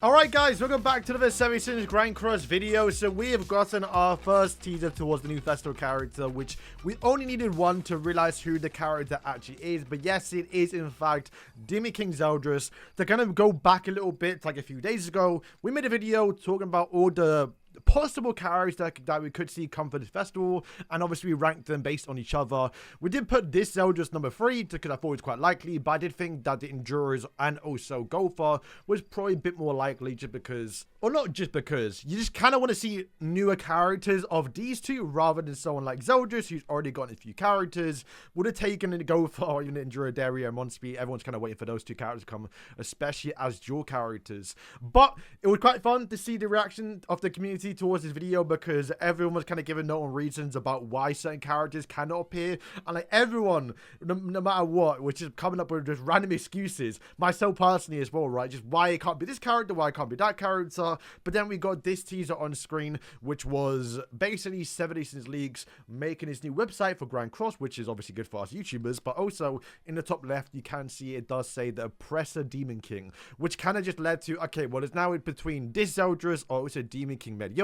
Alright guys, welcome back to the 7 Grand Cross video. So we have gotten our first teaser towards the new festival character, which we only needed one to realize who the character actually is. But yes, it is in fact Demon King ZELDRIS. To kind of go back a little bit, like a few days ago, we made a video talking about all the possible characters that we could see come for this festival, and obviously we ranked them based on each other. We did put this ZELDRIS number 3 because I thought it was quite likely, but I did think that the Endurers and also Gopher was probably a bit more likely, just because, or not just because, you just kind of want to see newer characters of these two rather than someone like ZELDRIS who's already got a few characters. Would have taken a Gopher or even Endurer, Daria, and Monspeed. Everyone's kind of waiting for those two characters to come, especially as dual characters. But it was quite fun to see the reaction of the community towards this video, because everyone was kind of giving no reasons about why certain characters cannot appear, and like everyone, no matter what, which is coming up with just random excuses, myself personally as well, right? Just why it can't be this character, why it can't be that character. But then we got this teaser on screen, which was basically 7 Leagues making his new website for Grand Cross, which is obviously good for us YouTubers. But also in the top left, you can see it does say the Oppressor Demon King, which kind of just led to, okay, well, it's now between this ZELDRIS or also Demon King Meliodas.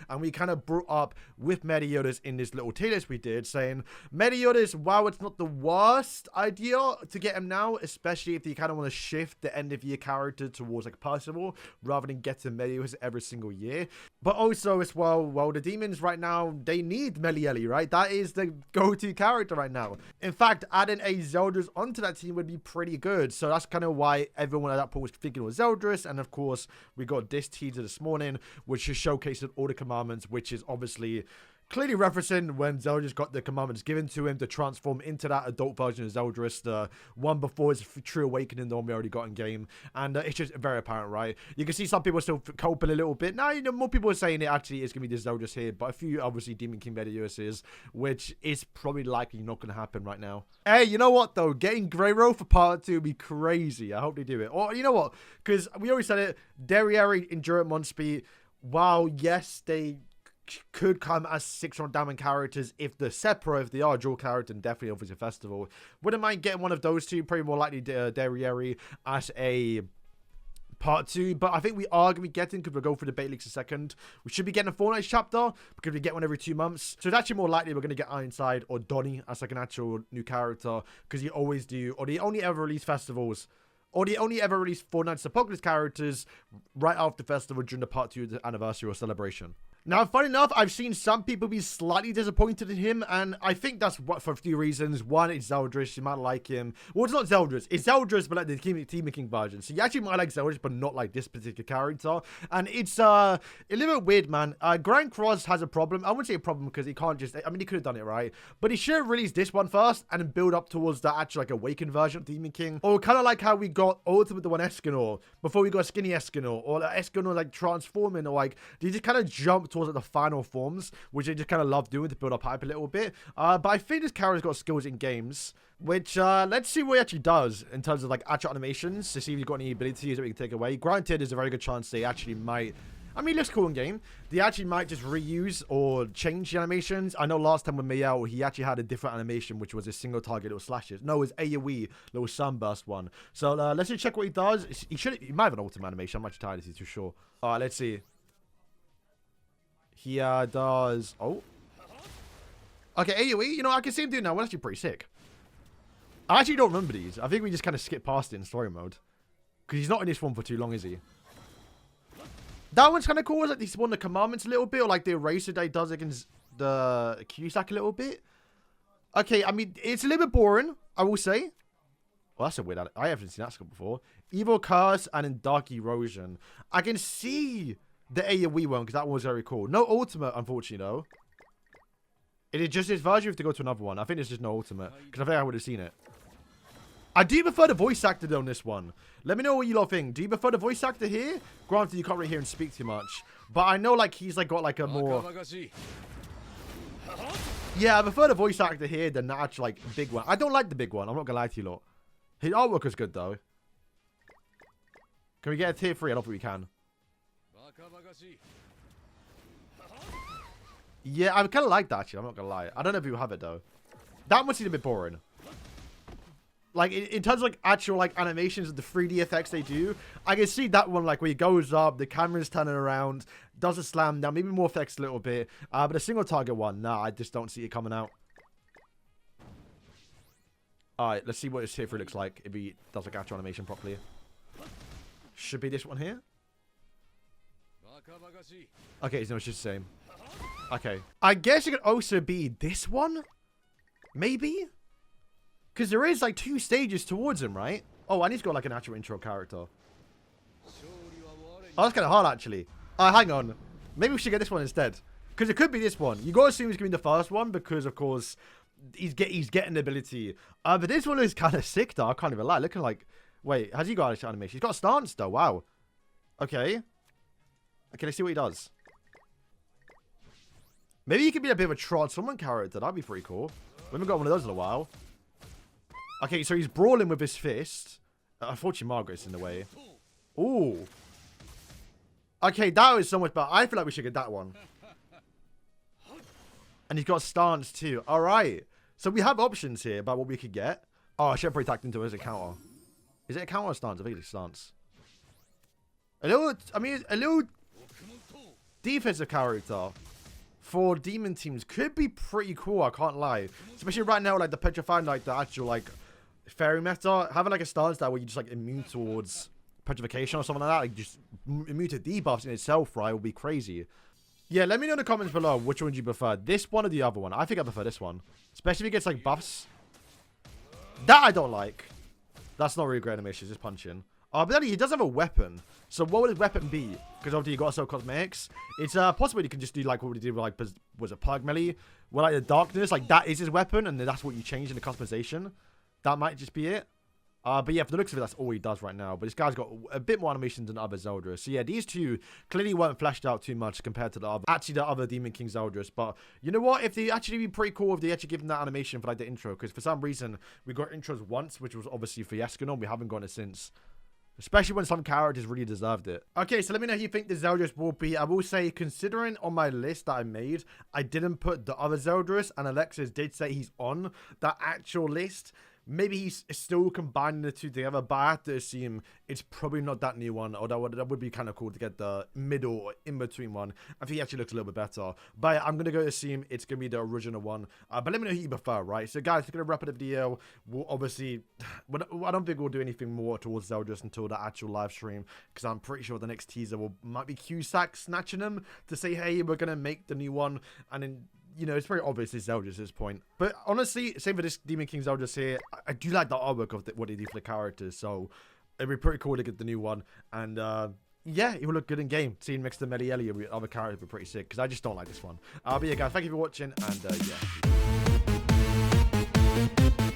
And we kind of brought up with Meliodas in this little tier list we did, saying Meliodas, while it's not the worst idea to get him now, especially if you kind of want to shift the end of year character towards like Percival rather than getting Meliodas every single year. But also as well, the demons right now, they need Melieli, right? That is the go-to character right now. In fact, adding a ZELDRIS onto that team would be pretty good. So that's kind of why everyone at that point was thinking it was ZELDRIS. And of course, we got this teaser this morning, which is showcasing all the commandments, which is obviously clearly referencing when ZELDRIS got the commandments given to him to transform into that adult version of ZELDRIS, the one before his true awakening, the one we already got in game. And it's just very apparent, right? You can see some people still coping a little bit. Now, you know, more people are saying it actually is going to be this ZELDRIS here, but a few obviously Demon King Meliodas is, which is probably likely not going to happen right now. Hey, you know what though? Getting Grey Row for part 2 would be crazy. I hope they do it. Or you know what? Because we always said it, Daria, Endurance, Monspeed, while yes, they could come as 600 diamond characters if they're separate, if they are dual character, and definitely obviously festival. Wouldn't mind getting one of those two, probably more likely Daria as a part 2, but I think we are going to be getting, because we'll go through the bait leaks in a second, we should be getting a Fortnite chapter, because we get one every 2 months, so it's actually more likely we're going to get Ironside or Donnie as like an actual new character, because you always do, or they only ever release festivals, or they only ever release Fortnite's Apocalypse characters right after the festival during the part 2 anniversary or celebration. Now, funny enough, I've seen some people be slightly disappointed in him, and I think that's for a few reasons. One, it's ZELDRIS, you might like him. Well, it's not ZELDRIS, it's ZELDRIS, but like the Demon King version. So you actually might like ZELDRIS, but not like this particular character. And it's a little bit weird, man. Grand Cross has a problem. I wouldn't say a problem because he can't just, I mean, he could have done it, right? But he should have released this one first and then build up towards the actual like awakened version of Demon King. Or kind of like how we got Ultimate the one Escanor before we got Skinny Escanor, or like, Escanor like transforming, or like they just kind of jump towards like, the final forms, which I just kind of love doing to build up hype a little bit. But I think this character's got skills in games, which let's see what he actually does in terms of like actual animations, to see if he's got any abilities that we can take away. Granted, there's a very good chance they actually might, I mean, it looks cool in game. They actually might just reuse or change the animations. I know last time with Mayel, he actually had a different animation, which was a single target little slashes. No, it was AoE, little sunburst one. So let's just check what he does. He might have an ultimate animation. I'm actually tired of this, too sure. All right, let's see. He does, oh. Okay, AoE, you know, I can see him doing that. Well, actually pretty sick. I actually don't remember these. I think we just kind of skip past it in story mode. Because he's not in this one for too long, is he? That one's kind of cool. It's like he spawned the commandments a little bit, or like the eraser that he does against the Cusack a little bit. Okay, I mean, it's a little bit boring, I will say. Well, that's a weird, I haven't seen that skill before. Evil Curse and then Dark Erosion. I can see the AoE one, because that one was very cool. No ultimate, unfortunately, though. It is just his version. You have to go to another one. I think there's just no ultimate, because I think I would have seen it. I do prefer the voice actor, though, on this one. Let me know what you lot think. Do you prefer the voice actor here? Granted, you can't really hear him speak too much. But I know, like, he's, like, got, like, a more... Yeah, I prefer the voice actor here than the actual, like, big one. I don't like the big one. I'm not gonna lie to you lot. His artwork is good, though. Can we get a tier 3? I don't think we can. Yeah, I kind of like that, actually. I'm not gonna lie. I don't know if you have it, though. That one seems a bit boring. Like, in terms of, like, actual, like, animations of the 3D effects they do, I can see that one, like, where he goes up, the camera's turning around, does a slam down, maybe more effects a little bit. But a single target one, nah, I just don't see it coming out. Alright, let's see what his hit through looks like if he does, like, actual animation properly. Should be this one here. Okay, so it's just the same. Okay. I guess it could also be this one? Maybe? Because there is, like, 2 stages towards him, right? Oh, and he's got, like, an actual intro character. Oh, that's kind of hard, actually. Hang on. Maybe we should get this one instead. Because it could be this one. You got to assume it's going to be the first one because, of course, he's getting the ability. But this one is kind of sick, though. I can't even lie. Looking like... Wait, has he got animation? He's got a stance, though. Wow. Okay. Okay, let's see what he does. Maybe he could be a bit of a Transformer character. That'd be pretty cool. We haven't got one of those in a while. Okay, so he's brawling with his fist. Unfortunately, Margaret's in the way. Ooh. Okay, that was so much better. I feel like we should get that one. And he's got stance too. Alright. So we have options here about what we could get. Oh, I should have probably tacked into it as a counter. Is it a counter or stance? I think it's stance. A little defensive character for demon teams could be pretty cool, I can't lie. Especially right now, like the petrified, like the actual like fairy meta, having like a stance that where you just like immune towards petrification or something like that, like just immune to debuffs in itself, right, would be crazy. Yeah, let me know in the comments below which one you prefer, this one or the other one. I think I prefer this one, especially if it gets like buffs. That I don't like. That's not really great animation, it's just punching. But then he does have a weapon. So what would his weapon be? Because obviously you got so cosmetics. It's possible you can just do like what we did with like, was it Pug Melee? Where like the darkness, like that is his weapon, and then that's what you change in the customization. That might just be it. But yeah, for the looks of it, that's all he does right now. But this guy's got a bit more animation than other ZELDRIS. So yeah, these two clearly weren't fleshed out too much compared to the other Demon King ZELDRIS. But you know what? If they actually be pretty cool if they actually give them that animation for like the intro. Because for some reason, we got intros once, which was obviously for Escanor. We haven't gotten it since. Especially when some characters really deserved it. Okay, so let me know who you think the ZELDRIS will be. I will say, considering on my list that I made, I didn't put the other ZELDRIS, and Alexis did say he's on that actual list. Maybe he's still combining the two together, but I have to assume it's probably not that new one, or that would be kind of cool to get the middle or in-between one. I think he actually looks a little bit better. But I'm going to go assume it's going to be the original one. But let me know who you prefer, right? So guys, we're going to wrap up the video. We'll obviously... I don't think we'll do anything more towards ZELDRIS until the actual live stream, because I'm pretty sure the next teaser might be Cusack snatching them to say, hey, we're going to make the new one, and then... You know, it's very obvious it's ZELDRIS at this point. But honestly, same for this Demon King ZELDRIS here. I do like the artwork of what they do for the characters. So it'd be pretty cool to get the new one. And yeah, it will look good in game. Seeing next to Melieli with other characters would be pretty sick. Because I just don't like this one. But yeah, guys, thank you for watching. And yeah.